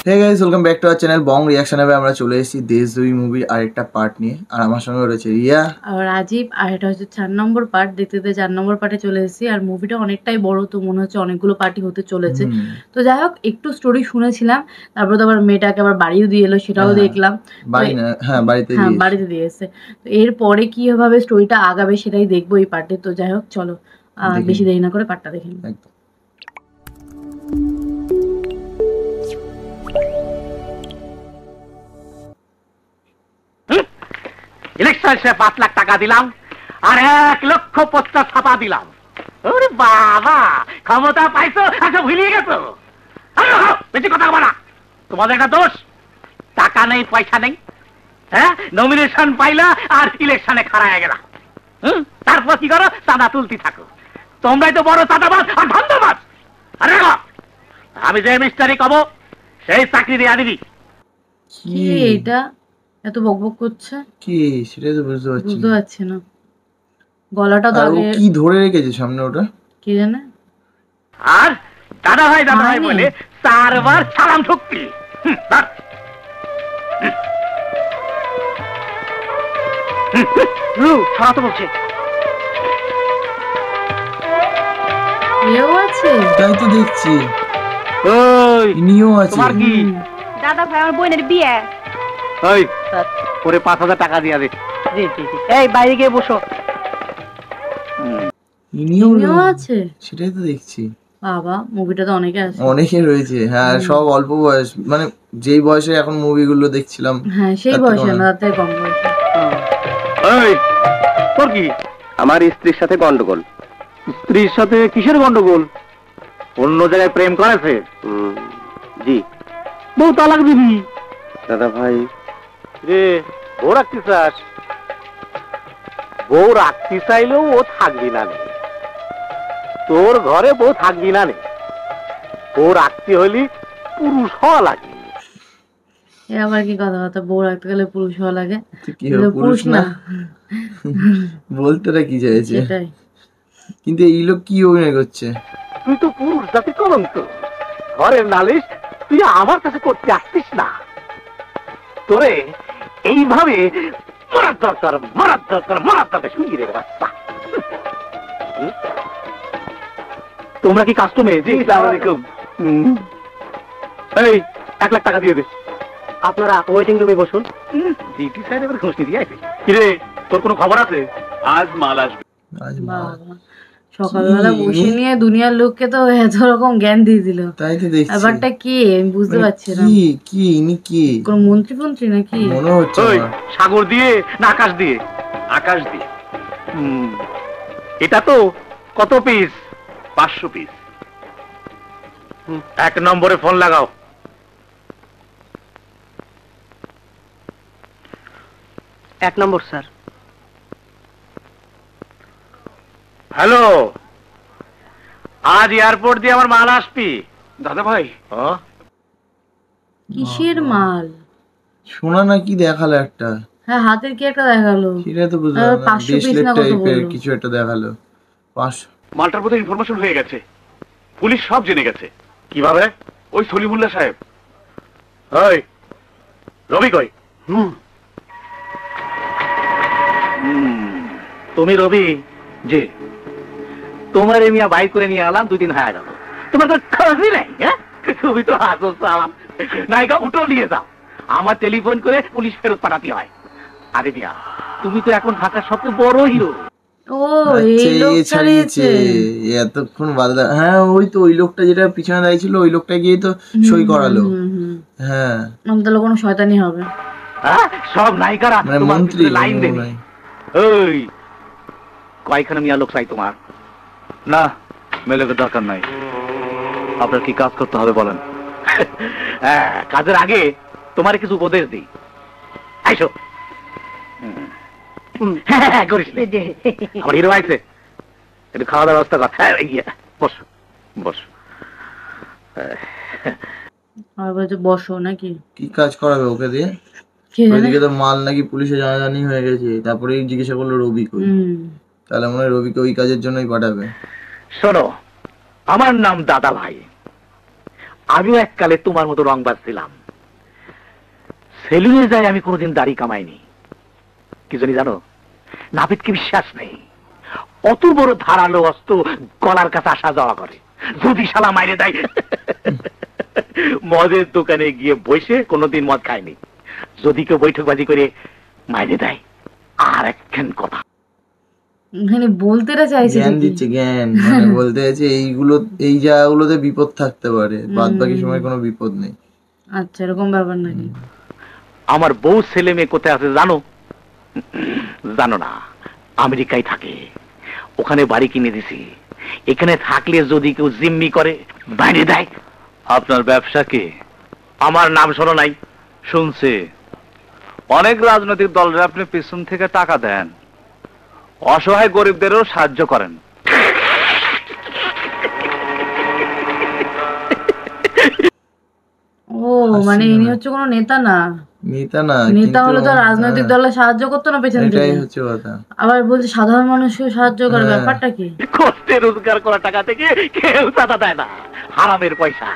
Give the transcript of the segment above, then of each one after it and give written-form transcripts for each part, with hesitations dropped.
Hey guys, welcome back to our channel Bong reaction. হবে আমরা চলে এসেছি দেশদ্রোহী মুভির আরেকটা পার্ট নিয়ে, আর আমার সঙ্গে রয়েছে রিয়া আর রাজীব। আর এটা হচ্ছে 4 নম্বর পার্ট। দেখতে 4 নম্বর পার্টে চলে এসেছি। আর মুভিটা অনেকটাই বড়, তো মনে হচ্ছে অনেকগুলো পার্টি হতে চলেছে। তো যাই হোক, একটু স্টোরি শুনেছিলাম, তারপর তো আবার মেয়েটাকে আবার বাড়িও দিয়ে এলো, সেটাও দেখলাম। বাড়িতে দিয়ে এসছে। তো এরপরে কিভাবে স্টোরিটা আগাবে সেটাই দেখবো এই পার্টে। তো যাই হোক, চলো বেশি দেরি না করে পার্টটা দেখে নিই। ইলেকশনে 5 লাখ টাকা দিলাম আর 1,50,000 ছাপা দিলাম। ওরে বাবা, ক্ষমতা পাইছো, আচ্ছা ভুলিয়ে গেছো। বেশি কথা বলা, তোমাদের একটা দোষ। টাকা নেই, পয়সা নেই, হ্যাঁ, নমিনেশন পাইলা আর ইলেকশনে খাড়ায় গেলা। তারপর কি করো? চাঁদা তুলতে থাকো। তোমরাই তো বড় চাঁদাবাজ আর ধান্দাবাজ। আরে আমি যে মিস্টারি কব সেই চাকরি দিয়ে দিবি। কি এটা এত বকবক করছে? কি সেটাই তো বুঝতে পারছি না। গলাটা তো আগে কি ধরে রেখেছে সামনে, ওটা কি জানে। আর দাদা ভাই বলে 4 বার সালাম ঠুকতি। ছাড়া তো বলছে। এও আছে, তাই তো দেখছি। ওই ইনিও আছে। তোমার কি? দাদা ভাই, আমার বোনের বিয়ে। ওই ওরে 5,000 টাকা দিয়া দে। জি জি জি। এই বাইরে গিয়ে বসো। ইনিও আছে, সেটাই তো দেখছি। বাবা, মুভিটা তো অনেকে রয়েছে। হ্যাঁ, সব অল্প বয়স, মানে যেই বয়সে এখন মুভিগুলো দেখছিলাম, হ্যাঁ সেই বয়সে না, তাতে কম বয়সে। এই তোর কি? আমার স্ত্রীর সাথে গন্ডগোল। স্ত্রীর সাথে কিসের গন্ডগোল? অন্য জায়গায় প্রেম করেছে? জি। বউ তালাক দিবি? দাদা ভাই রে, বউ রাখতে চাস? বউ রাখতে চাইলেও ও থাকবি না। তোর ঘরে বউ থাকবি না। বউ রাখতে হইলি পুরুষ হওয়া লাগে। আবার কি কথাবার্তা, বউ রাখতে গেলে পুরুষ হওয়া লাগে? পুরুষ না বলতে কি চাইছে? কিন্তু এই লোক কি অভিনয় করছে? তুই তো পুরুষ জাতি কলঙ্ক। ঘরের নালিশ তুই আমার কাছে করতে আসতিস না। তোরে এইভাবে মারার দরকার শুনিয়ে রে বাচ্চা। তোমরা কি কাস্টমে? জি, আসসালামু আলাইকুম। এই 1 লাখ টাকা দিয়ে দে। আপনারা ওয়েটিং রুমে বসুন। ডিউটি সাইড এবার খুশনি দিয়ে আইবি। কি রে, তোর কোনো খবর আছে? আজ মাল আসবে। সকালবেলা বসে নিয়ে দুনিয়ার লোককে তো এত রকম জ্ঞান দিয়ে দিল। তাই তো দেখছি। ব্যাপারটা কি আমি বুঝতে পারছি না। কি ইনি কি কোন মন্ত্রী নাকি মনে হচ্ছে? ওই সাগর দিয়ে না আকাশ দিয়ে? আকাশ দিয়ে। এটা তো কত পিস? 500 পিস। 1 নম্বরে ফোন লাগাও। এক নম্বর স্যার। হ্যালো, আজ এয়ারপোর্ট দিয়ে আমার মাল আসবি। দাদা ভাই, কিসের মাল? শোনা না কি দেখালো একটা? হ্যাঁ, হাতের কি একটা দেখালো, সেটা তো বুঝলাম না। 500 পিস না কত বললো? কিছু একটা দেখালো। 500 মালটার বোধহয় ইনফরমেশন হয়ে গেছে। পুলিশ সব জেনে গেছে। কিভাবে? ওই সলিমুল্লাহ সাহেব। ওই রবি কই? তুমি রবি? জি। তোমার মিয়া বাইক করে নিয়ে এলাম, 2 দিন হয়ে গেল। তোমার তো খবরই নাই। তুমি তো হাসো সালাম। নায়িকা উঠো নিয়ে যাও। আমার টেলিফোন করে পুলিশ ফেরত পাঠাতে হয়। আরে মিয়া, তুমি তো এখন ঢাকার সবচেয়ে বড় হিরো। ও, এই লোক ছাড়িয়েছে এতক্ষণ বাদলা। হ্যাঁ, ওই তো ওই লোকটা যেটা পিছনে দাঁড়িয়ে ছিল, ওই লোকটা গিয়ে তো সই করালো। হ্যাঁ, তাহলে কোনো শয়তানি হবে। সব নায়িকারা মানে মন্ত্রী লাইন দেবে। ওই কয়খানা মিয়া লোক চাই তোমার? না, মেলের দরকার নাই। আপনার কি কাজ করতে হবে বলেন। কাজের আগে তোমার কিছু উপদেশ দিই। আইসো। আমার হিরো আইছে, একটু খাওয়া দাওয়ার ব্যবস্থা কর। বস বস। বসো নাকি? কি কাজ করাবে ওকে দিয়ে? ওইদিকে তো মাল নাকি পুলিশে জানাজানি হয়ে গেছে। তারপরে জিজ্ঞাসা করলো রবি কই। তাহলে মনে হয় রবিকে ওই কাজের জন্যই পাঠাবে। শোনো, আমার নাম দাদা ভাই। আমিও এককালে তোমার মতো রংবাজ ছিলাম। সেলুনে যাই আমি কোনোদিন দাড়ি কামাইনি, কি জানি জানো, নাপিতকে বিশ্বাস নেই, অত বড় ধারালো অস্ত্র গলার কাছে আসা যাওয়া করে, যদি শালা মাইরে দেয়। মদের দোকানে গিয়ে বসে কোনোদিন মদ খায়নি, যদি কেউ বৈঠকবাজি করে মাইরে দেয়। আর একখান কথা, মানে বলতে চাইছে জ্ঞান দিচ্ছে, জ্ঞান মানে বলতে চাইছে এইগুলো, এই জায়গাগুলোতে বিপদ থাকতে পারে, বাদ বাকি সময় কোনো বিপদ নেই। আচ্ছা, এরকম ব্যাপার নাকি? আমার বউ ছেলে মেয়ে কোথায় আছে জানো? জানো না, আমেরিকায় থাকে, ওখানে বাড়ি কিনে দিছি। এখানে থাকলে যদি কেউ জিম্মি করে বাইরে দেয়। আপনার ব্যবসা কি? আমার নাম শোনো নাই? শুনছি অনেক রাজনৈতিক দলের আপনি পিছন থেকে টাকা দেন, অসহায় গরিবদেরও সাহায্য করেন। ও মানে ইনি হচ্ছে কোনো নেতা না? নেতা না, নেতা হলে তো রাজনৈতিক দলে সাহায্য করতো না পেছন থেকে? এটাই হচ্ছে কথা। আবার বলছে সাধারণ মানুষকে সাহায্য করে, ব্যাপারটা কি? কষ্টে রোজগার করা টাকা থেকে কেউ চাঁদা দেয় না, হারামের পয়সা।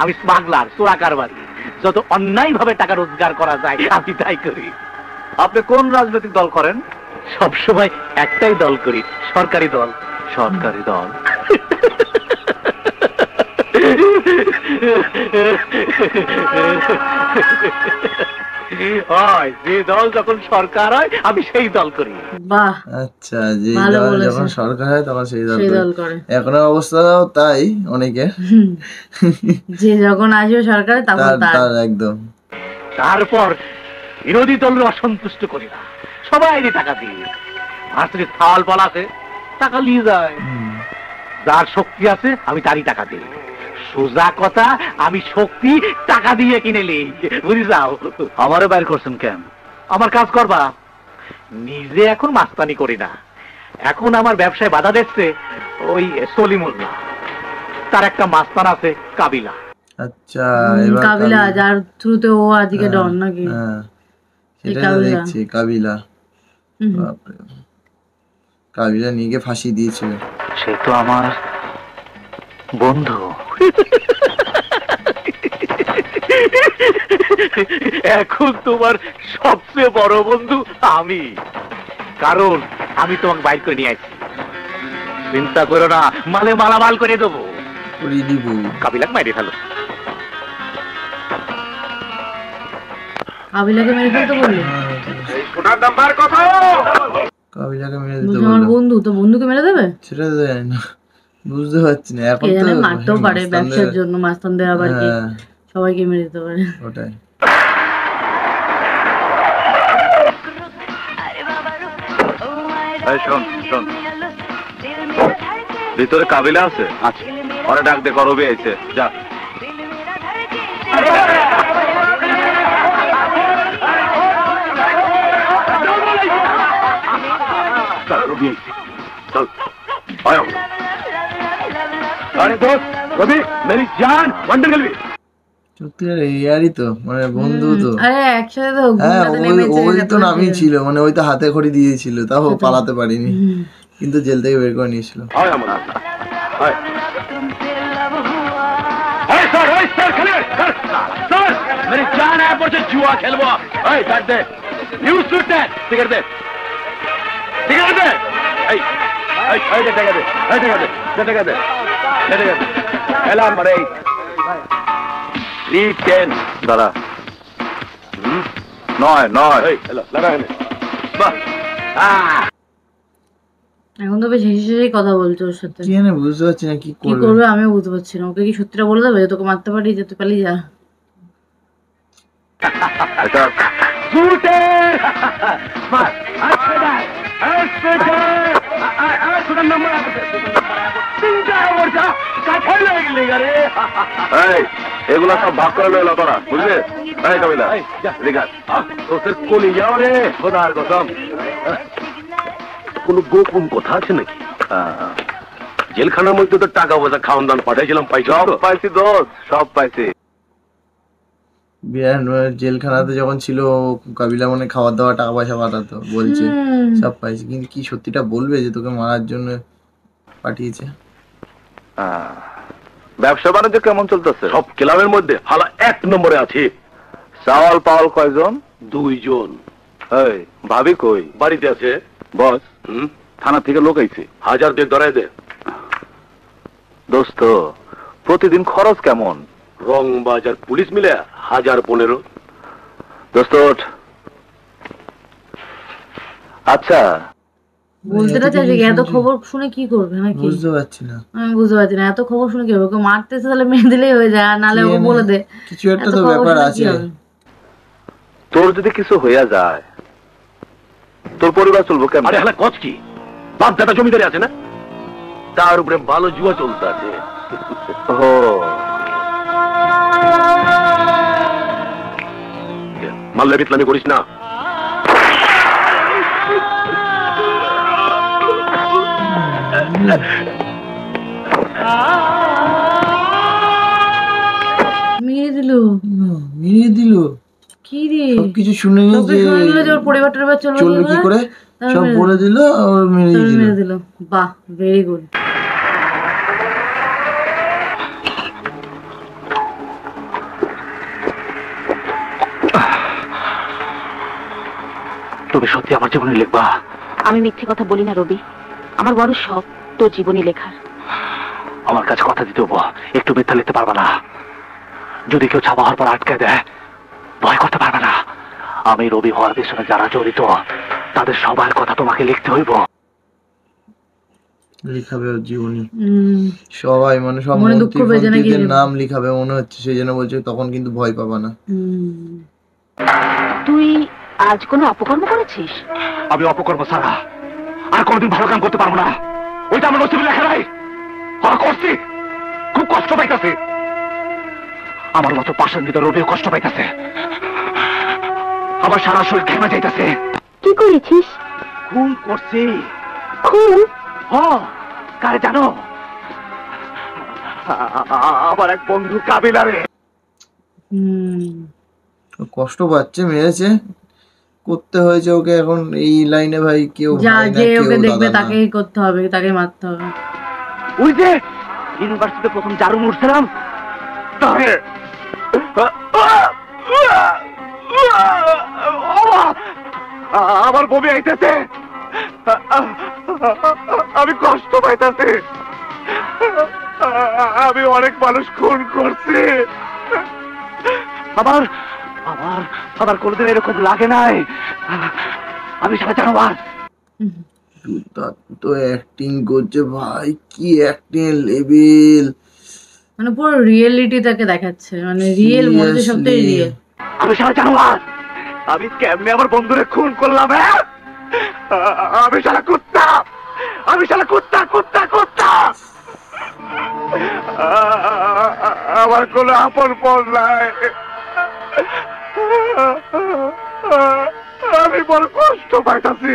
আমি স্মাগলার, চোরা কারবারি, যত অন্যায় ভাবে টাকা রোজগার করা যায় আমি তাই করি। আপনি কোন রাজনৈতিক দল করেন? সবসময় একটাই দল করি, সরকারি দল। সরকারি দল? হয় যে দল যখন সরকার হয় আমি সেই দল করি। বাহ, আচ্ছা, যে ভালো দল বলেছেন। যখন সরকার হয় তখন সেই দল সেই করে। দল করে। এখনের অবস্থাও তাই অনেকের, যে যখন আসবে সরকারে তখন তার। তার একদম। তারপর বিরোধী দলের অসন্তুষ্ট করি না, সবাই টাকা দিই। ভার্সিটির থাল পাল আছে, টাকা নিয়ে যায়। যার শক্তি আছে আমি তারই টাকা দিই। সোজা কথা, আমি শক্তি টাকা দিয়ে কিনে নিই, বুঝি যাও। আমারও বাইর করছেন কেন? আমার কাজ করবা। নিজে এখন মাস্তানি করি না, এখন আমার ব্যবসায় বাধা দিচ্ছে ওই সলিমুল্লাহ, তার একটা মাস্তান আছে কাবিলা। আচ্ছা, এবার কাবিলা, যার থ্রুতে ও আজকে ডন নাকি? হ্যাঁ, সেটাই তো কাবিলা। দেখছি, কাবিলা। বাপরে, কাবিলা নিয়ে গিয়ে ফাঁসি দিয়েছিল। সে তো আমার বন্ধু। এখন তোমার সবচেয়ে বড় বন্ধু আমি, কারণ আমি তোমাকে বাইর করে নিয়ে আসছি। চিন্তা করো না, মালে মালামাল করে দেবো। কাবিলাকে মাইরে ফেলো। কাবিলাকে মেরে ফেলতে বললো? কাবিলাকে মেরে দিতে বলছে আমার বললো। বন্ধু, তো বন্ধুকে মেরে দেবে? সেটা তো জানি না, বুঝতে পারছি না এখন কে তো। জানে, মারতেও পারে ব্যবসার জন্য, মাস্তানদের আবার কি হ্যাঁ, সবাইকে মেরে দিতে পারে। ওটাই। এই শোন শোন, ভিতরে কাবিলা আছে? আচ্ছা, ওরা ডাক দে, করবে আইছে, যা। আরে দোস্ত রবি, মেরি জান ওয়ান্ডার গেলবি। সত্যিকার ইয়ারই তো, মানে বন্ধু তো। আরে একসাথে তো হ্যাঁ, ঘুমাতে নেমেছে, ওই তো তারপরে নামই ছিল, মানে ওই তো হাতে খড়ি দিয়েছিল, তাও পালাতে পারিনি, কিন্তু জেল থেকে বের করে নিয়েছিল। মেরি জান আয় পড়ছে, জুয়া খেলবো। এই কাট দে, নিউজ শুট দে, টিকেট দে, টিকেট দে। এই এই এই টাকা দে, এই টাকা দে, টাকা দে, টাকা দে। এলাম রে 310 দাঁড়া। 9 এই হ্যালো লাগা এনে। বাহ, এখন তো বেশ হেসে হেসেই কথা বলছো ওর সাথে। কি জানি, বুঝতে পারছি না কি কি করবে। করবে আমিও বুঝতে পারছি না। ওকে কি সত্যিটা বলে দেবে যে তোকে মারতে পারি, যে তুই পালিয়ে যা? এটা শুটে মার আচ্ছা দাই আচ্ছা শুটার নাম্বার আছে, তিনটা ওরটা কাছে লাগলে গরে। এই, এগুলা সব ভাগ করে লইলো তোরা, বুঝলি? এই কাবিলা, এদিকে আয়। তোর কোলি যাও রে, খোদার কসম। কোন গোপন কথা আছে নাকি? জেলখানার মধ্যে তো টাকা পয়সা খাওয়ান দান পাঠাইছিলাম, পাইছো? সব পাইছি দোস্ত, সব পাইছি। বিরাট জেলখানাতে যখন ছিল, কাবিলা মানে খাওয়া দাওয়া টাকা পয়সা পাঠাতো, বলছে সব পাইছি, কিন্তু কি সত্যিটা বলবে যে তোকে মারার জন্য পাঠিয়েছে? ব্যবসা বাণিজ্য কেমন চলতেছে? সব ক্লাবের মধ্যে হালা 1 নম্বরে আছে। চাওয়াল পাওয়াল কয়জন? 2 জন। এই ভাবি কই? বাড়িতে আছে। বস, থানা থেকে লোক আইছে। 1000 দিয়ে ধরাই দে। দোস্ত, প্রতিদিন খরচ কেমন? রং বাজার পুলিশ মিলে 1015। দোস্ত ওঠ। আচ্ছা বলতে চাইছি এত খবর শুনে কি করবে নাকি? বুঝতে পারছি না, আমি বুঝতে পারছি না এত খবর শুনে কি হবে? ওকে মারতেছে তাহলে মেরে দিলেই হয়ে যায়, আর নালে ওকে বলে দে। কিছু একটা তো ব্যাপার আছে। তোর যদি কিছু হইয়া যায় তোর পরিবার চলবো কেমন? আরে হ্যাঁ, কচ কি বাপ দাদা জমিদারি আছে না, তার উপরে ভালো জুয়া চলতে আছে। ও মাল্লা বিতলামি করিস না। মেরে দিল কি রে? সবকিছু শুনে নিয়ে যে ওর পরিবার টরিবার চলবে কি করে সব বলে দিল, আর মেরে দিল। বাহ, ভেরি গুড। তুমি সত্যি আমার জীবনে লিখবা? আমি মিথ্যে কথা বলি না রবি, আমার বড় শখ তোর জীবনী লেখার। আমার কাছে কথা দিতে হবো, একটু মিথ্যা লিখতে পারবা না। যদি কেউ ছাপা হওয়ার পর আটকে দেয় ভয় করতে পারবে না। আমি রবি হওয়ার পিছনে যারা জড়িত তাদের সবার কথা তোমাকে লিখতে হইব। লিখাবে ওর জীবনী সবাই, মানে সব মন্ত্রীদের নাম লিখাবে মনে হচ্ছে, সেই জন্য বলছে তখন কিন্তু ভয় পাবা না। তুই আজ কোনো অপকর্ম করেছিস? আমি অপকর্ম ছাড়া আর কোনোদিন ভালো কাম করতে পারবো না। ওইটা আমার নসিবে লেখা নাই। করছি, খুব কষ্ট পাইতেছে। আমার মতো পাশের ভিতরে রবিও কষ্ট পাইতেছে। আমার সারা শরীর ঘেমে যাইতেছে। কি করেছিস? খুন করছি। খুন? কারে জানো? আমার এক বন্ধু কাবিলারে। কষ্ট পাচ্ছে, মেরেছে, করতে হয়েছে ওকে। এখন এই লাইনে ভাই কেউ যে ওকে দেখবে তাকেই করতে হবে, তাকে মারতে হবে। ওই যে ইউনিভার্সিটিতে প্রথম জারু মরছিলাম, আমার বমি আইতেছে, আমি কষ্ট পাইতেছি। আমি অনেক মানুষ খুন করছি। আবার আবার আবার কোনদিন এরকম লাগে নাই। আমি সারা জানোয়ার। তো অ্যাক্টিং করছে ভাই, কি অ্যাক্টিং লেভেল, মানে পুরো রিয়েলিটি তাকে দেখাচ্ছে, মানে রিয়েল মনে সবটাই রিয়েল। আমি সারা জানোয়ার। আমি কেমনে আমার বন্ধুরে খুন করলাম? আমি সারা কুত্তা, আমি সারা কুত্তা কুত্তা কুত্তা। আমার কোনো আপন পর নাই। আমি বড় কষ্ট পাইতাছি,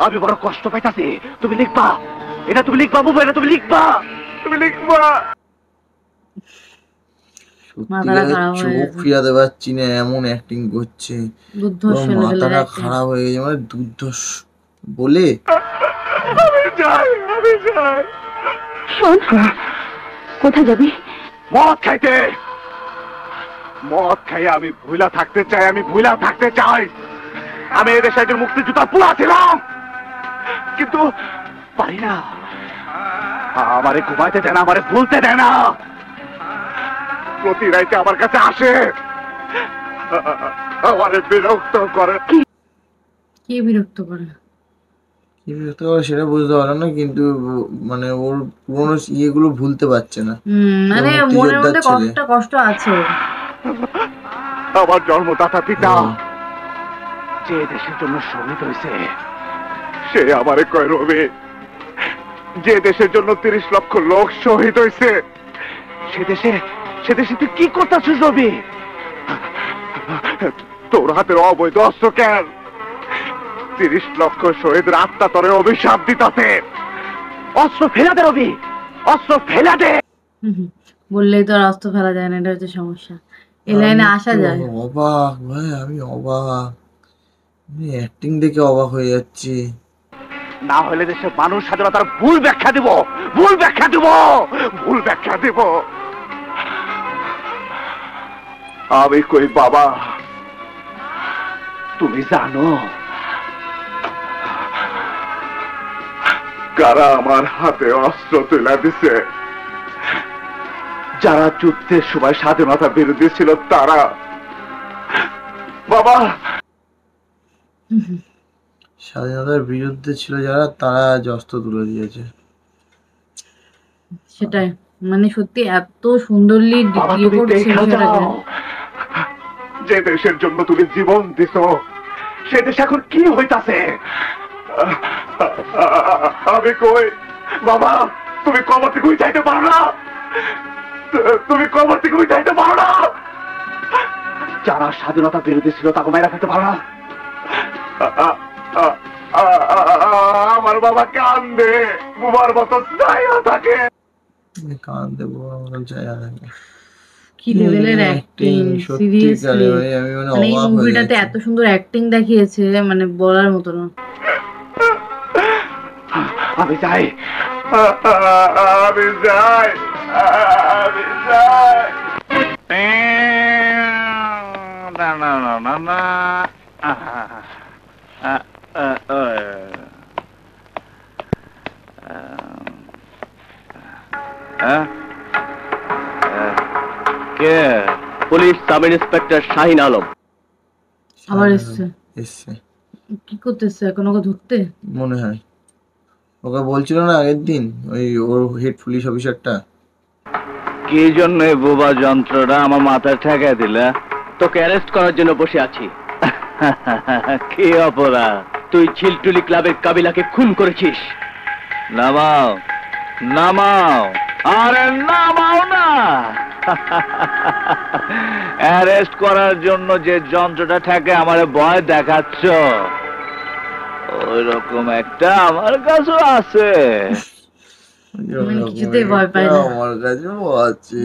আমি বড় কষ্ট পাইতাছি। তুমি লিখবা এটা, তুমি লিখবা বুবু, এটা তুমি লিখবা, তুমি লিখবা। চোখ ফিরাতে পারছি না, এমন অ্যাক্টিং করছে, মাথাটা খারাপ হয়ে গেছে, মানে দুর্ধর্ষ বলে। আমি যাই, আমি যাই। শোন, কোথায় যাবি? মদ খাইতে। মদ খাই আমি ভুলা থাকতে চাই, আমি ভুলা থাকতে চাই। আমি এদেশে একজন মুক্তিযোদ্ধা পুরা ছিলাম, কিন্তু পারি না। আমারে ঘুমাইতে দেয় না, আমারে ভুলতে দেয় না। প্রতি রাইতে আমার কাছে আসে, আমারে বিরক্ত করে। কি বিরক্ত করে? কি বিরক্ত করে সেটা বুঝতে পারো না, কিন্তু মানে ওর পুরোনো ইয়েগুলো ভুলতে পারছে না। মানে মনের মধ্যে কষ্ট আছে। আমার জন্মদাতা পিতা যে দেশের জন্য শহীদ হয়েছে, সে আমারে কয় রবি, যে দেশের জন্য 30 লক্ষ লোক শহীদ হয়েছে, সে দেশে তুই কি করতেছিস রবি? তোর হাতের অবৈধ অস্ত্র কেন? 30 লক্ষ শহীদের আত্মা তোরে অভিশাপ দিতাছে। অস্ত্র ফেলা দে রবি, অস্ত্র ফেলা দে। বললেই তো আর অস্ত্র ফেলা যায় না, এটা হচ্ছে সমস্যা। এই লাইনে আসা যায়। অবাক ভাই, আমি অবাক, অ্যাক্টিং দেখে অবাক হয়ে যাচ্ছি। না হলে দেশের মানুষ স্বাধীনতার ভুল ব্যাখ্যা দিব, ভুল ব্যাখ্যা দিব, ভুল ব্যাখ্যা দিব। আমি কই বাবা, তুমি জানো কারা আমার হাতে অস্ত্র তুলে দিছে? যারা যুদ্ধের সময় স্বাধীনতা বিরোধী ছিল তারা। বাবা, স্বাধীনতার বিরুদ্ধে ছিল যারা, তারা আজ অস্ত্র তুলে দিয়েছে। সেটাই, মানে সত্যি এত সুন্দরলি বাবা, দিয়ে তুমি করছে দেখা বিষয়টাকে। যাও। যে দেশের জন্য তুমি জীবন দিছ, সে দেশ এখন কি হইতাছে? আমি কই বাবা, তুমি কবর থেকে যাইতে পারো না? তুমি কবর থেকে যাইতে পারো না? যারা স্বাধীনতা বিরোধী ছিল তাকে মেরে ফেলতে পারো না? আমার বাবা কান্দে, বুবার মতো চাইয়া থাকে। কান্দে বুবার মতো চাইয়া থাকে। কি লেভেলের অ্যাক্টিং, সিরিয়াসলি মানে এই মুভিটাতে এত সুন্দর অ্যাক্টিং দেখিয়েছে, মানে বলার মতো না। আমি যাই, আমি যাই, আমি যাই। না না না না না, কে? Police sub inspector Shahin Alam. আবার এসছে, এসছে কি করতেছে এখন ওকে ধরতে? মনে হয় ওকে বলছিল না আগের দিন ওই ওর হেড পুলিশ অফিসারটা। কি জন্য বোবা যন্ত্রটা আমার মাথায় ঠেকাই দিলে? তোকে অ্যারেস্ট করার জন্য বসে আছি। কি অপরাধ? তুই ঝিলটুলি ক্লাবের কাবিলাকে খুন করেছিস। নামাও, নামাও, আরে নামাও না। অ্যারেস্ট করার জন্য যে যন্ত্রটা ঠেকে আমার ভয় দেখাচ্ছ, ওই রকম একটা আমার কাছেও আছে। মানে কিছুতেই ভয় পায় না। আমার কাছেও আছে,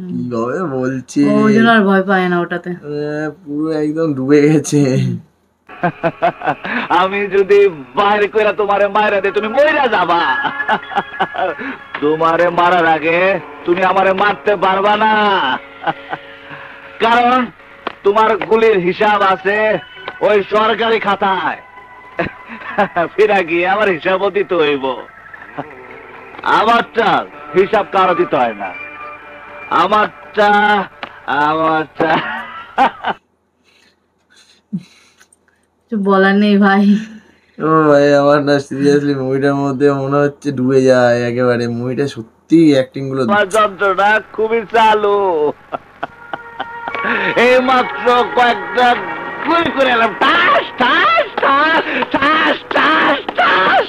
কিভাবে বলছে, ওই জন্য আর ভয় পায় না ওটাতে। পুরো একদম ডুবে গেছে। আমি যদি বাইরে কইরা তোমারে মাইরা দে, তুমি মইরা যাবা। তোমারে মারার আগে তুমি আমারে মারতে পারবা না, কারণ তোমার গুলির হিসাব আছে ওই সরকারি খাতায়। ফিরা গিয়ে আমার হিসাবও দিতে হইব। আমারটা হিসাব কারো দিতে হয় না। আমারটা আমারটা কিছু বলার নেই ভাই। ও ভাই, আমার না সিরিয়াসলি মুভিটার মধ্যে মনে হচ্ছে ডুবে যায় একেবারে। মুভিটা সত্যি অ্যাক্টিং গুলো, আমার যন্ত্রটা খুবই চালু। এই মাত্র কয়েকটা গুলি করে এলাম, টাস টাস টাস টাস টাস টাস।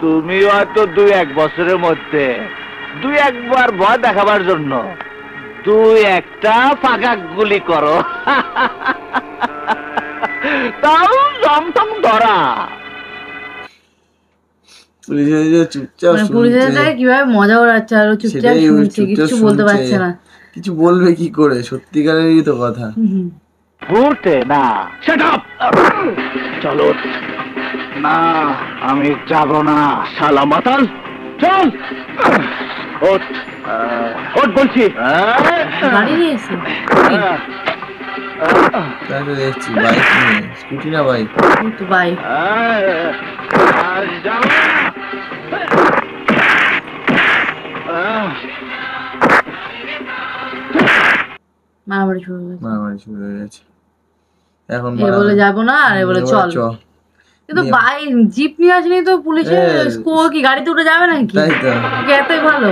তুমি হয়তো 2-1 বছরের মধ্যে 2-1 ভয় দেখাবার জন্য 2-1টা ফাঁকা গুলি করো, তাও জমটম ধরা। পুলিশের যে চুপচাপ মানে পুলিশের থেকে কিভাবে মজা ওড়াচ্ছে, আর ও চুপচাপ শুনছে, কিছু বলতে পারছে না। কিছু বলবে কি করে? সত্যিকারেরই তো কথা। ঘুরতে না, সেট আপ। চলো না, আমি যাব না। শালা মাতাল, চল। ওঠ, ওঠ বলছি। গাড়ি নিয়ে এসে তাই তো দেখছি, বাইক নিয়ে, স্কুটি না বাইক। তো ভাই মারামারি শুরু হয়ে গেছে। মারামারি শুরু হয়ে গেছে এখন। এ বলে যাবো না, আর এ বলে চল। কিন্তু ভাই জিপ নিয়ে আসেনি তো পুলিশের স্কোর, কি গাড়িতে উঠে যাবে নাকি? তাই তো, এতই ভালো।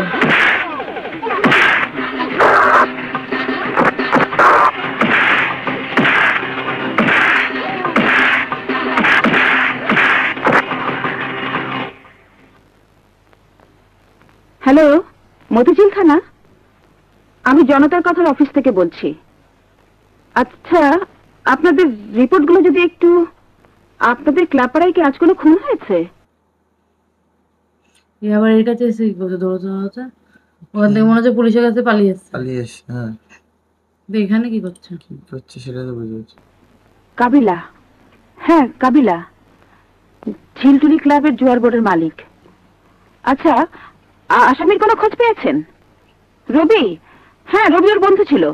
হ্যালো, মতিঝিল থানা, আমি জনতার কথার অফিস থেকে বলছি। আচ্ছা, আপনাদের রিপোর্টগুলো যদি একটু, আপনাদের ক্লাবপাড়ায় কি আজ কোনো খুন হয়েছে? আবার এর কাছে এসে কি করছে? দৌড়াতে দৌড়াতে ওখান থেকে মনে হচ্ছে পুলিশের কাছে পালিয়ে এসছে। পালিয়ে এসে, হ্যাঁ। এখানে কি করছে? কি করছে সেটা তো বুঝে যাচ্ছে। কাবিলা, হ্যাঁ কাবিলা, ঝিলটুলি ক্লাবের জুয়ার বোর্ডের মালিক। আচ্ছা, আসামির কোনো খোঁজ পেয়েছেন? রবি, হ্যাঁ, রবি ওর বন্ধু ছিল।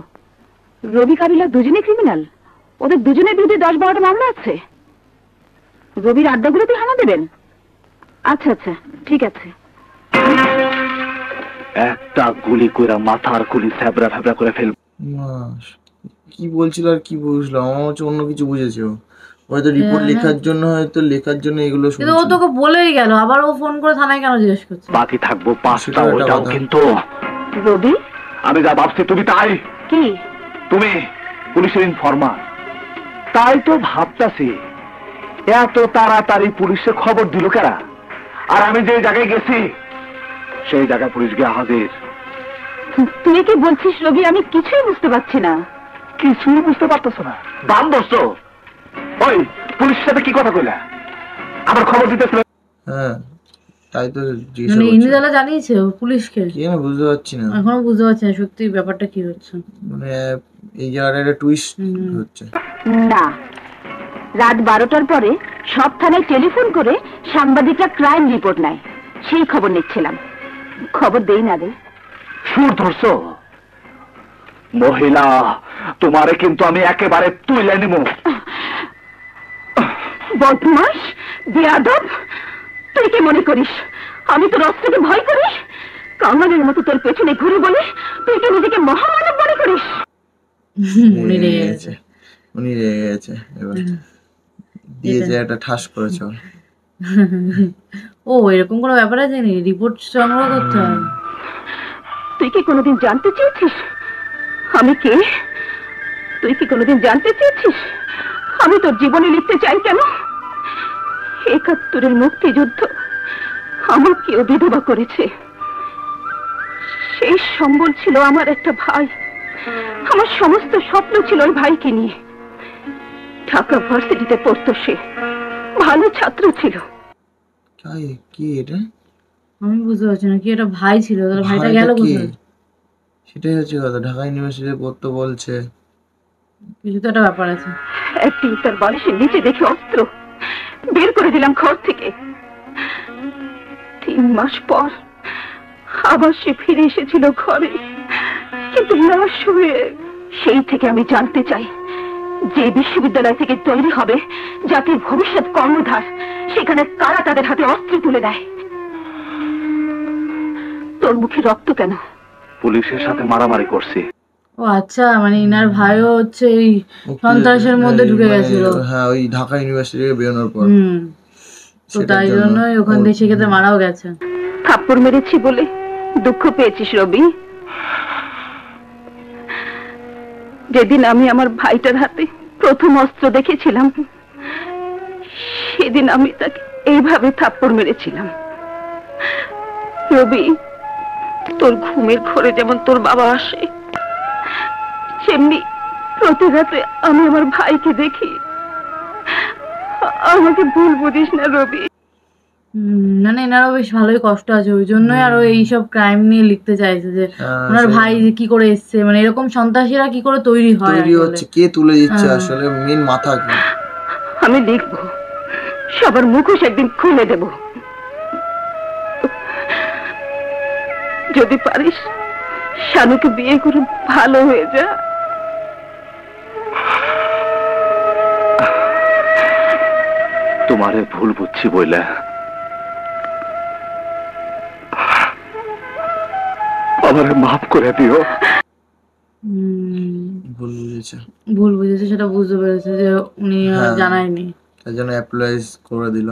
রবি কাবিলা দুজনে ক্রিমিনাল। ওদের দুজনের বিরুদ্ধে 10-12টা মামলা আছে। রবির আড্ডাগুলোতে হানা দেবেন? আচ্ছা আচ্ছা, ঠিক আছে। একটা গুলি করে মাথার গুলি ফেবরা ফেবরা করে ফেলব। কি বলছিল আর কি বুঝলাম, আমার হচ্ছে অন্য কিছু বুঝেছে। হয়তো রিপোর্ট লেখার জন্য এগুলো কিন্তু ও তোকে বলেই গেল, আবার ও ফোন করে থানায় কেন জিজ্ঞেস করছে? বাকি থাকবো 5টা, ওটাও কিন্তু। রবি, আমি যা ভাবছি তুমি তাই। কি? তুমি পুলিশের ইনফরমার, তাই তো ভাবতাছি এত তাড়াতাড়ি পুলিশে খবর দিল কেরা? আর আমি যে জায়গায় গেছি সেই জায়গায় পুলিশ গিয়ে হাজির। তুই কি বলছিস রবি? আমি কিছুই বুঝতে পারছি না। কিছুই বুঝতে পারতেছ না? বাম বসছো। ওই পুলিশের সাথে কি কথা কইলা? আবার খবর দিতেছিল। হ্যাঁ, তাই তো মানে ইন্দিরা জানিয়েছে পুলিশকে? কি না বুঝতে পারছি না, এখনো বুঝতে পারছি না সত্যি ব্যাপারটা কি হচ্ছে। মানে এই জায়গাটা একটা টুইস্ট হচ্ছে। না, রাত 12টার পরে সব থানায় টেলিফোন করে সাংবাদিকরা ক্রাইম রিপোর্ট নেয়, সেই খবর নিচ্ছিলাম। খবর দেই না রে। সুর ধরছো মহিলা, তোমারে কিন্তু আমি একেবারে তুইলে নিব। বদমাস, বেয়াদব, তুই কি মনে করিস আমি তোর অস্ত্রকে ভয় করি? কামালের মতো তোর পেছনে ঘুরে বলে তুই কি নিজেকে মহামানব মনে করিস? উনি রেগে গেছে, এবার দিয়েছে একটা ঠাস করেছে। ও এরকম কোনো ব্যাপার আছে নি? রিপোর্ট সংগ্রহ করতে হবে। তুই কি কোনোদিন জানতে চেয়েছিস আমি কে? তুই কি কোনোদিন জানতে চেয়েছিস আমি তোর জীবনে লিখতে চাই কেন? 71-এর মুক্তিযুদ্ধ আমাকেও বিধবা করেছে। সেই সম্বল ছিল আমার একটা ভাই। আমার সমস্ত স্বপ্ন ছিল ওই ভাইকে নিয়ে। ঢাকা ভার্সিটিতে পড়তো সে, ভালো ছাত্র ছিল। কি এটা আমি বুঝতে পারছি না, কি এটা ভাই ছিল? তাহলে ভাইটা গেল কোথায়? সেটাই হচ্ছে কথা, ঢাকা ইউনিভার্সিটিতে পড়তো বলছে, কিছু তো একটা ব্যাপার আছে। একদিন তার বালিশের নিচে দেখে অস্ত্র, বের করে দিলাম ঘর থেকে। 3 মাস পর আবার সে ফিরে এসেছিল ঘরে, কিন্তু লাশ হয়ে। সেই থেকে আমি জানতে চাই যে বিশ্ববিদ্যালয় থেকে তৈরি হবে জাতির ভবিষ্যৎ কর্ণধার, সেখানে কারা তাদের হাতে অস্ত্র তুলে দেয়। তোর মুখে রক্ত কেন? পুলিশের সাথে মারামারি করছি। ও আচ্ছা, মানে ইনার ভাইও হচ্ছে এই সন্ত্রাসের মধ্যে ঢুকে গেছিল। হ্যাঁ, ওই ঢাকা ইউনিভার্সিটি বেরোনোর পর। তো তাই জন্যই ওখান থেকে সেক্ষেত্রে মারাও গেছে। থাপ্পড় মেরেছি বলে দুঃখ পেয়েছিস রবি? যেদিন আমি আমার ভাইটার হাতে প্রথম অস্ত্র দেখেছিলাম সেদিন আমি তাকে এইভাবে থাপ্পড় মেরেছিলাম। রবি, তোর ঘুমের ঘরে যেমন তোর বাবা আসে, সেমনি প্রতি রাতে আমি আমার ভাইকে দেখি। আমাকে ভুল বুঝিস না রবি। না না, এনারও বেশ ভালোই কষ্ট আছে, ওই জন্যই আরো এইসব ক্রাইম নিয়ে লিখতে চাইছে যে ওনার ভাই কি করে এসছে, মানে এরকম সন্ত্রাসীরা কি করে তৈরি হয়, তৈরি হচ্ছে, কে তুলে দিচ্ছে, আসলে মেন মাথা কি। আমি লিখবো, সবার মুখোশ একদিন খুলে দেব। যদি পারিস শানুকে বিয়ে করে ভালো হয়ে যা। তোমারে ভুল বুঝছি বইলা আমারে মাফ করে দিও। ভুল বুঝেছে সেটা বুঝতে পেরেছে যে উনি জানায়নি, তার জন্য অ্যাপ্লাইজ করে দিল।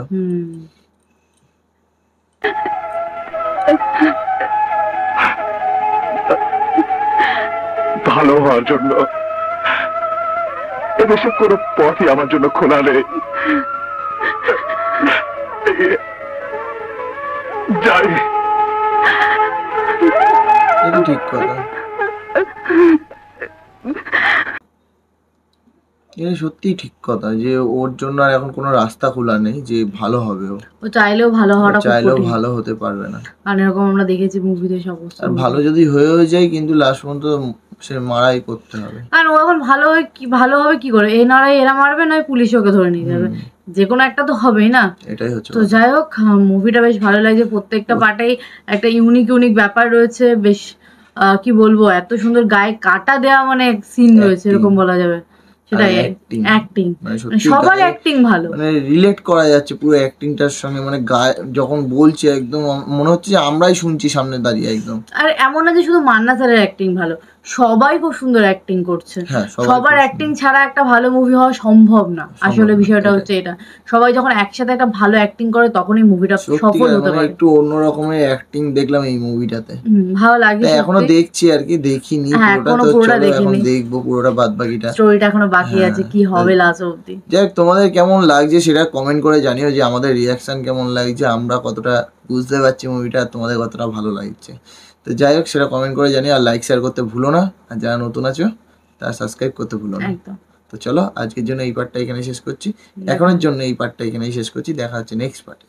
ভালো হওয়ার জন্য এদেশে কোনো পথই আমার জন্য খোলা নেই। যাই, এটা ঠিক কথা, এটা সত্যি ঠিক কথা যে ওর জন্য আর এখন কোনো রাস্তা খোলা নেই যে ভালো হবে। ও চাইলেও ভালো হওয়াটা চাইলেও ভালো হতে পারবে না, কারণ এরকম আমরা দেখেছি মুভিতে সব অবস্থা। আর ভালো যদি হয়েও যায় কিন্তু লাস্ট পর্যন্ত সে মারাই করতে হবে। আর ও এখন ভালো হয় কি, ভালো হবে কি করে? এই নয় এরা মারবে, নয় পুলিশ ওকে ধরে নিয়ে যাবে, যে কোনো একটা তো হবেই না। এটাই হচ্ছে। তো যাই হোক, মুভিটা বেশ ভালো লাগছে, প্রত্যেকটা পার্টেই একটা ইউনিক ব্যাপার রয়েছে, বেশ কি বলবো, এত সুন্দর গায়ে কাটা দেওয়া মানে সিন রয়েছে এরকম বলা যাবে, সেটাই অ্যাক্টিং, মানে সত্যি সবার অ্যাক্টিং ভালো, মানে রিলেট করা যাচ্ছে পুরো অ্যাক্টিংটার সঙ্গে, মানে গায়ে যখন বলছে একদম মনে হচ্ছে যে আমরাই শুনছি সামনে দাঁড়িয়ে একদম। আর এমন না যে শুধু মান্না স্যারের অ্যাক্টিং ভালো, সবাই খুব সুন্দর অ্যাক্টিং করছে, সবার অ্যাক্টিং ছাড়া একটা ভালো মুভি হওয়া সম্ভব না, আসলে বিষয়টা হচ্ছে এটা, সবাই যখন একসাথে একটা ভালো অ্যাক্টিং করে তখনই মুভিটা সফল হতে পারে। একটু অন্য রকমের অ্যাক্টিং দেখলাম এই মুভিটাতে, ভালো লাগে, এখনো দেখছি আর কি, দেখিনি পুরোটা, তো এখন দেখবো পুরোটা, বাদ বাকিটা স্টোরিটা এখনো বাকি আছে, কি হবে লাস্ট অবধি। যাই হোক, তোমাদের কেমন লাগছে সেটা কমেন্ট করে জানিও, যে আমাদের রিয়াকশন কেমন লাগছে, আমরা কতটা বুঝতে পারছি মুভিটা, আর তোমাদের কতটা ভালো লাগছে। তো যাই হোক, সেটা কমেন্ট করে জানিও, আর লাইক শেয়ার করতে ভুলো না, আর যারা নতুন আছো তারা সাবস্ক্রাইব করতে ভুলো না। তো চলো, আজকের জন্য এই পার্টটা এখানে শেষ করছি, এখনের জন্য এই পার্টটা এখানেই শেষ করছি, দেখা হচ্ছে নেক্সট পার্টে।